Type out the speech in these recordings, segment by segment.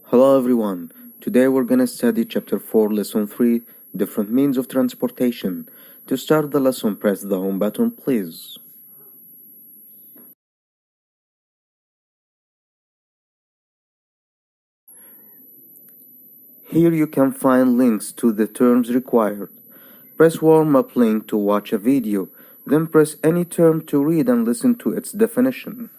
Hello everyone. Today we're gonna study chapter 4 lesson 3 different means of transportation. To start the lesson press the home button please. Here you can find links to the terms required. Press warm up link to watch a video, then press any term to read and listen to its definition.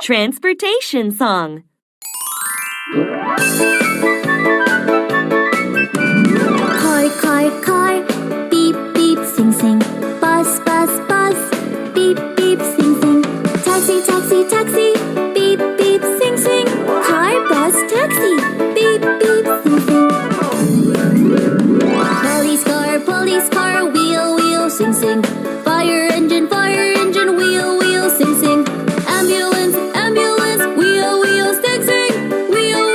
Transportation song. Car, beep, beep, sing, sing. Bus, bus, beep, beep, sing, sing. Taxi, taxi, beep, beep, sing, sing. Car, bus, taxi, beep, beep, sing, sing. Police car, wheel, sing, sing. Fire engine, wheel, sing, sing. Ambulance, wheel, sing, sing. Wheel,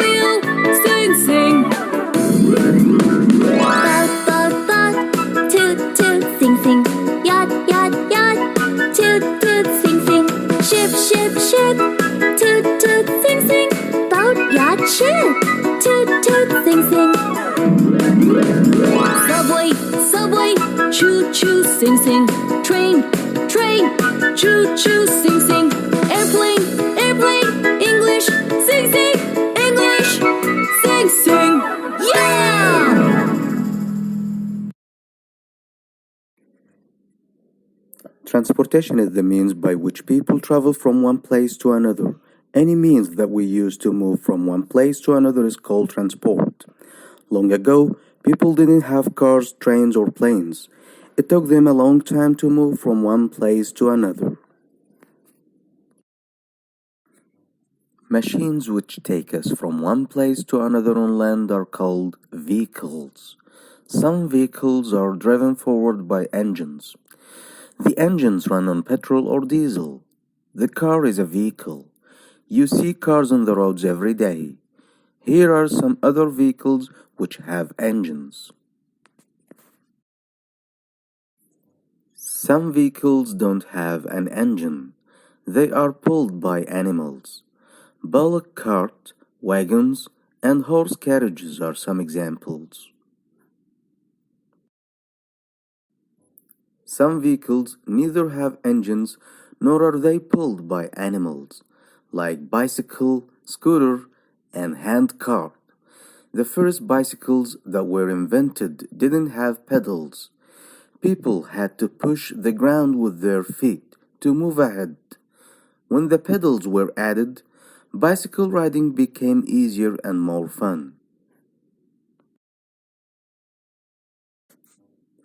sing, sing. Boat, toot, sing, sing. Yacht, toot, sing, sing. Ship, toot, sing, sing. Boat, yacht, ship, toot, sing, sing. Subway, choo, sing, sing. Train, choo, sing, sing. Airplane, English, sing, English, sing, yeah! Transportation is the means by which people travel from one place to another. Any means that we use to move from one place to another is called transport. Long ago, people didn't have cars, trains, or planes. It took them a long time to move from one place to another. Machines which take us from one place to another on land are called vehicles. Some vehicles are driven forward by engines. The engines run on petrol or diesel. The car is a vehicle. You see cars on the roads every day. Here are some other vehicles which have engines. Some vehicles don't have an engine. They are pulled by animals. Bullock cart, wagons, and horse carriages are some examples. Some vehicles neither have engines nor are they pulled by animals, like bicycle, scooter, and hand cart. The first bicycles that were invented didn't have pedals. People had to push the ground with their feet to move ahead. When the pedals were added, bicycle riding became easier and more fun.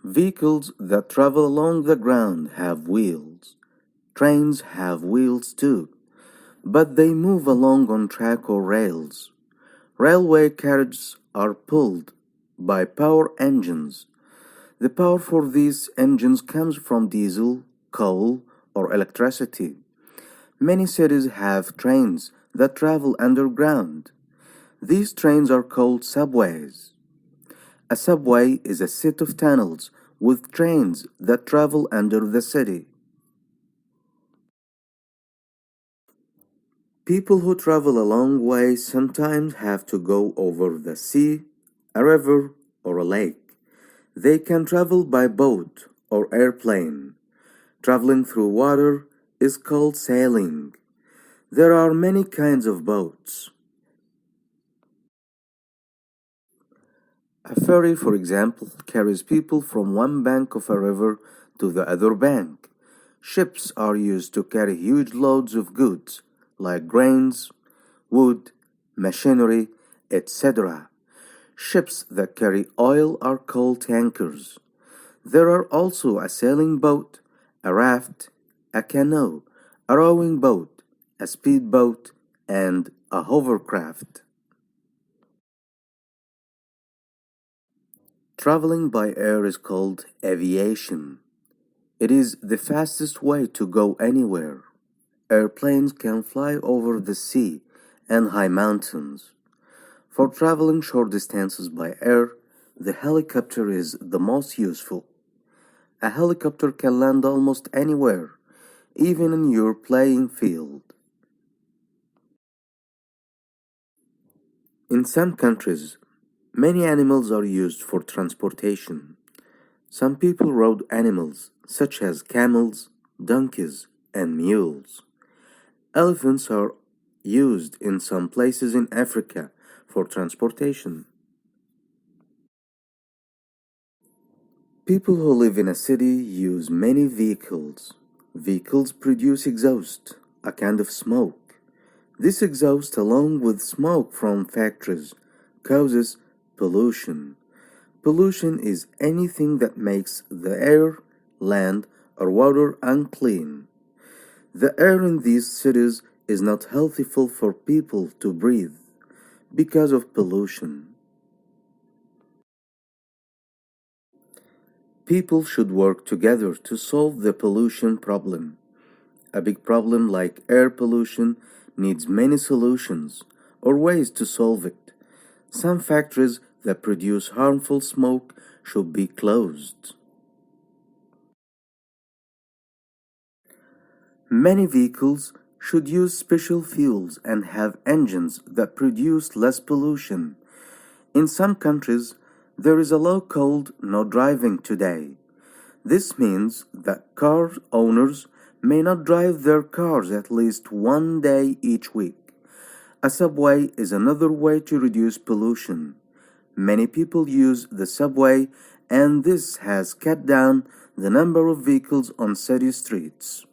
Vehicles that travel along the ground have wheels. Trains have wheels too, but they move along on track or rails. Railway carriages are pulled by power engines. The power for these engines comes from diesel, coal, or electricity. Many cities have trains that travel underground. These trains are called subways. A subway is a set of tunnels with trains that travel under the city. People who travel a long way sometimes have to go over the sea, a river, or a lake. They can travel by boat or airplane. Traveling through water is called sailing. There are many kinds of boats. A ferry, for example, carries people from one bank of a river to the other bank. Ships are used to carry huge loads of goods, like grains, wood, machinery, etc. Ships that carry oil are called tankers. There are also a sailing boat, a raft, a canoe, a rowing boat, a speedboat, and a hovercraft. Traveling by air is called aviation. It is the fastest way to go anywhere. Airplanes can fly over the sea and high mountains. For traveling short distances by air, the helicopter is the most useful. A helicopter can land almost anywhere. even in your playing field. In some countries, many animals are used for transportation. Some people rode animals such as camels, donkeys, and mules. Elephants are used in some places in Africa for transportation. People who live in a city use many vehicles. Vehicles produce exhaust, a kind of smoke. This exhaust, along with smoke from factories, causes pollution. Pollution is anything that makes the air, land, or water unclean. The air in these cities is not healthful for people to breathe because of pollution. People should work together to solve the pollution problem. A big problem like air pollution needs many solutions or ways to solve it. Some factories that produce harmful smoke should be closed. Many vehicles should use special fuels and have engines that produce less pollution. In some countries, there is a law called no driving today. This means that car owners may not drive their cars at least one day each week. A subway is another way to reduce pollution. Many people use the subway, and this has cut down the number of vehicles on city streets.